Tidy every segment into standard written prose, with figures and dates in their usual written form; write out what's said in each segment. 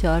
4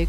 1